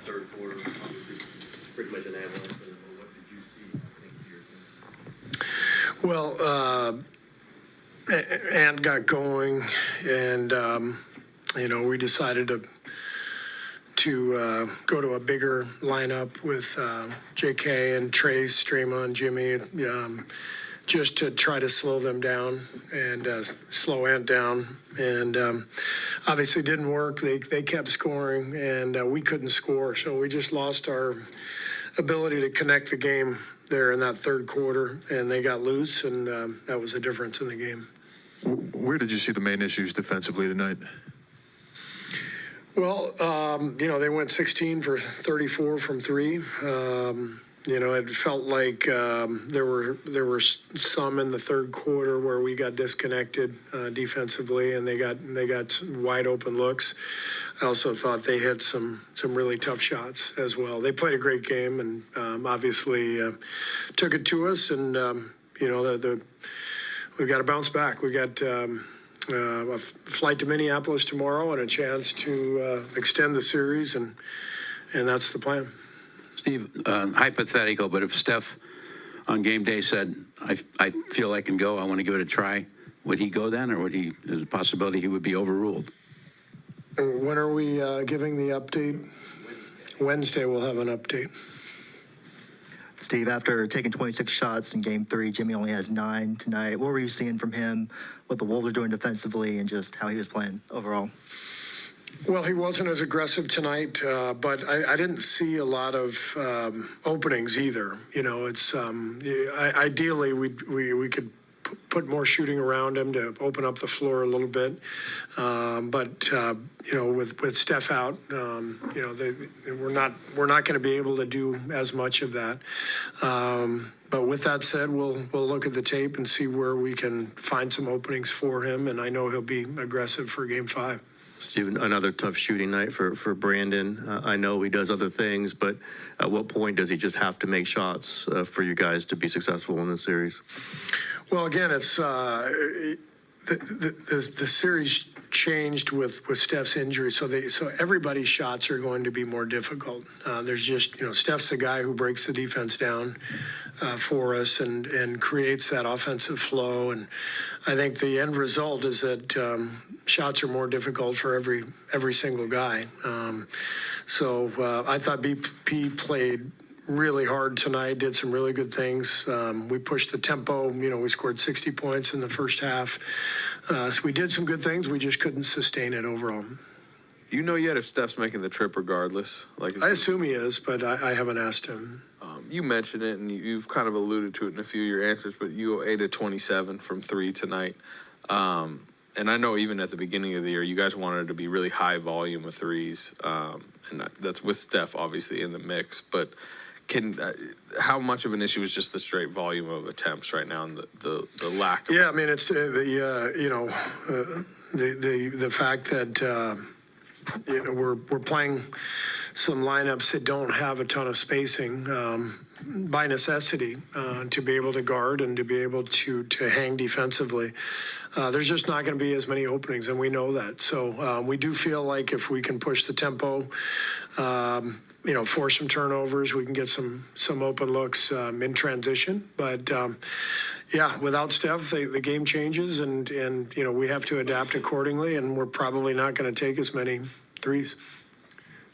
third quarter, obviously pretty much an avalanche, but what did you see, I think, your team? Well, Ant got going, and we decided to go to a bigger lineup with J.K. and Trace, Draymond, Jimmy, just to try to slow them down and slow Ant down. And obviously didn't work. They kept scoring, and we couldn't score, so we just lost our ability to connect the game there in that third quarter, and they got loose, and that was the difference in the game. Where did you see the main issues defensively tonight? Well, they went 16 for 34 from three. It felt like there were some in the third quarter where we got disconnected defensively, and they got wide open looks. I also thought they hit some really tough shots as well. They played a great game, and obviously took it to us. And we got to bounce back. We got a flight to Minneapolis tomorrow and a chance to extend the series, and that's the plan. Steve, hypothetical, but if Steph on game day said, I feel I can go, I want to give it a try, would he go then, or there's a possibility he would be overruled? When are we giving the update? Wednesday we'll have an update. Steve, after taking 26 shots in Game 3, Jimmy only has 9 tonight. What were you seeing from him, what the Wolves are doing defensively, and just how he was playing overall? Well, he wasn't as aggressive tonight, but I didn't see a lot of openings either. It's ideally we could put more shooting around him to open up the floor a little bit, but with Steph out, we're not going to be able to do as much of that. But with that said, we'll look at the tape and see where we can find some openings for him, and I know he'll be aggressive for Game 5. Stephen, another tough shooting night for Brandin. I know he does other things, but at what point does he just have to make shots for you guys to be successful in this series? Well, again, it's the series changed with Steph's injury, so everybody's shots are going to be more difficult. There's just Steph's the guy who breaks the defense down for us and creates that offensive flow, and I think the end result is that shots are more difficult for every single guy. So I thought BP played really hard tonight, did some really good things. We pushed the tempo. We scored 60 points in the first half. So we did some good things. We just couldn't sustain it overall. Do you know yet if Steph's making the trip regardless? I assume he is, but I haven't asked him. You mentioned it, and you've kind of alluded to it in a few of your answers, but you go 8 of 27 from 3 tonight. And I know even at the beginning of the year, you guys wanted it to be really high volume of threes, and that's with Steph obviously in the mix. But how much of an issue is just the straight volume of attempts right now and the lack of? Yeah, I mean, it's the fact that we're playing some lineups that don't have a ton of spacing by necessity to be able to guard and to be able to hang defensively. There's just not going to be as many openings, and we know that. So we do feel like if we can push the tempo, force some turnovers, we can get some open looks in transition. But without Steph, the game changes, and we have to adapt accordingly, and we're probably not going to take as many threes.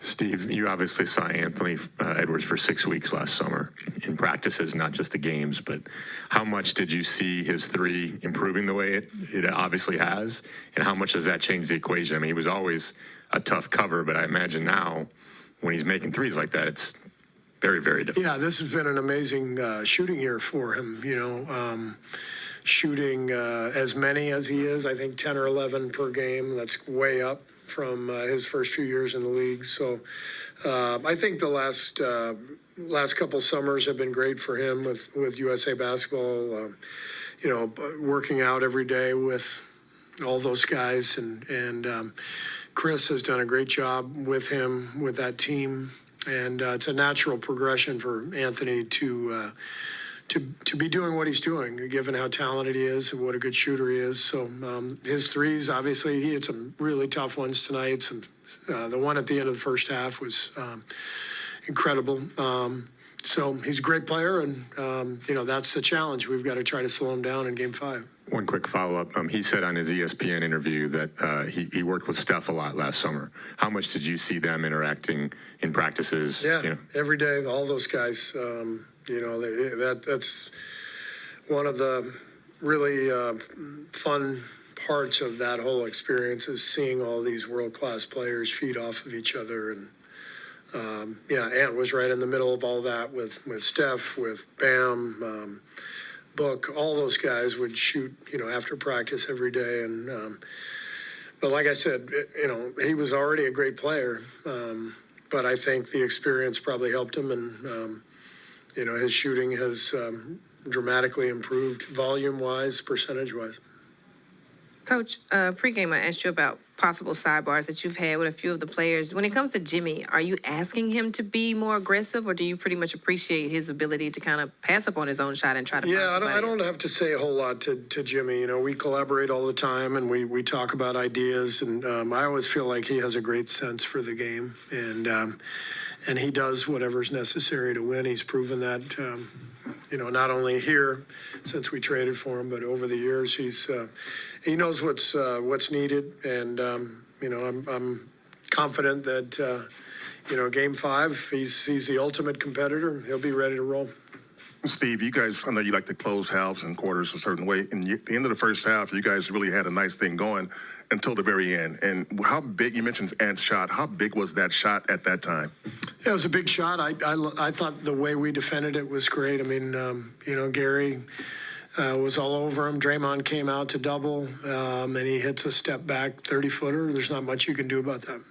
Steve, you obviously saw Anthony Edwards for 6 weeks last summer in practices, not just the games, but how much did you see his three improving the way it obviously has, and how much does that change the equation? I mean, he was always a tough cover, but I imagine now when he's making threes like that, it's very, very difficult. Yeah, this has been an amazing shooting year for him, shooting as many as he is, I think 10 or 11 per game. That's way up from his first few years in the league. So I think the last couple summers have been great for him with USA Basketball, working out every day with all those guys. And Chris has done a great job with him, with that team. And it's a natural progression for Anthony to be doing what he's doing, given how talented he is and what a good shooter he is. So his threes, obviously, he had some really tough ones tonight, some The one at the end of the first half was incredible. So he's a great player, and, that's the challenge. We've got to try to slow him down in Game 5. One quick follow-up. He said on his ESPN interview that he worked with Steph a lot last summer. How much did you see them interacting in practices? Yeah, every day, all those guys. That's one of the really fun parts of that whole experience is seeing all these world-class players feed off of each other. And Ant was right in the middle of all that with Steph, with Bam, Book. All those guys would shoot, after practice every day. And but like I said, he was already a great player. But I think the experience probably helped him, and his shooting has dramatically improved, volume-wise, percentage-wise. Coach, pregame, I asked you about possible sidebars that you've had with a few of the players. When it comes to Jimmy, are you asking him to be more aggressive, or do you pretty much appreciate his ability to kind of pass up on his own shot and try to find somebody? I don't have to say a whole lot to Jimmy. We collaborate all the time, and we talk about ideas, and I always feel like he has a great sense for the game, and he does whatever's necessary to win. He's proven that, not only here since we traded for him, but over the years. He knows what's needed, and I'm confident that Game 5, he's the ultimate competitor. He'll be ready to roll. Steve, you guys, I know you like to close halves and quarters a certain way. And at the end of the first half, you guys really had a nice thing going until the very end. And how big, you mentioned Ant's shot, how big was that shot at that time? Yeah, it was a big shot. I thought the way we defended it was great. I mean, Gary was all over him. Draymond came out to double, and he hits a step back 30-footer. There's not much you can do about that.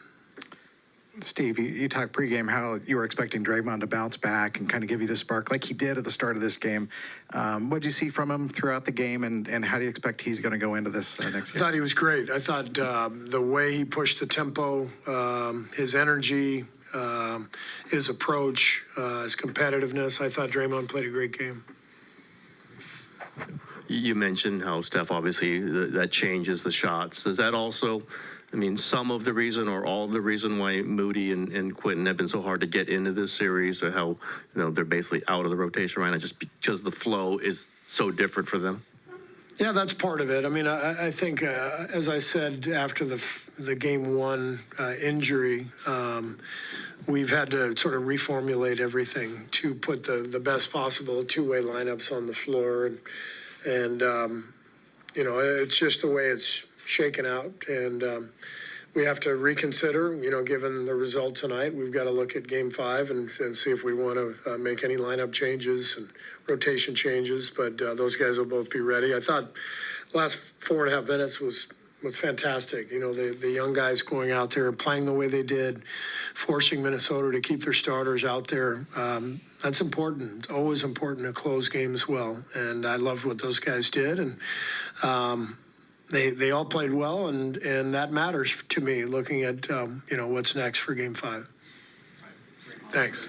Steve, you talked pregame how you were expecting Draymond to bounce back and kind of give you the spark like he did at the start of this game. What did you see from him throughout the game, and how do you expect he's going to go into this next game? I thought he was great. I thought the way he pushed the tempo, his energy, his approach, his competitiveness, I thought Draymond played a great game. You mentioned how Steph, obviously, that changes the shots. Does that also, some of the reason or all of the reason why Moody and Quinten have been so hard to get into this series, or how, they're basically out of the rotation right now just because the flow is so different for them? Yeah, that's part of it. I think, as I said, after the Game 1 injury, we've had to sort of reformulate everything to put the best possible two-way lineups on the floor. And it's just the way it's shaken out. And we have to reconsider, given the result tonight. We've got to look at Game 5 and see if we want to make any lineup changes and rotation changes. But those guys will both be ready. I thought the last 4.5 minutes was fantastic. The young guys going out there, playing the way they did, forcing Minnesota to keep their starters out there. That's important. It's always important to close games well. And I loved what those guys did. And they all played well, and that matters to me, looking at, what's next for Game 5. Thanks.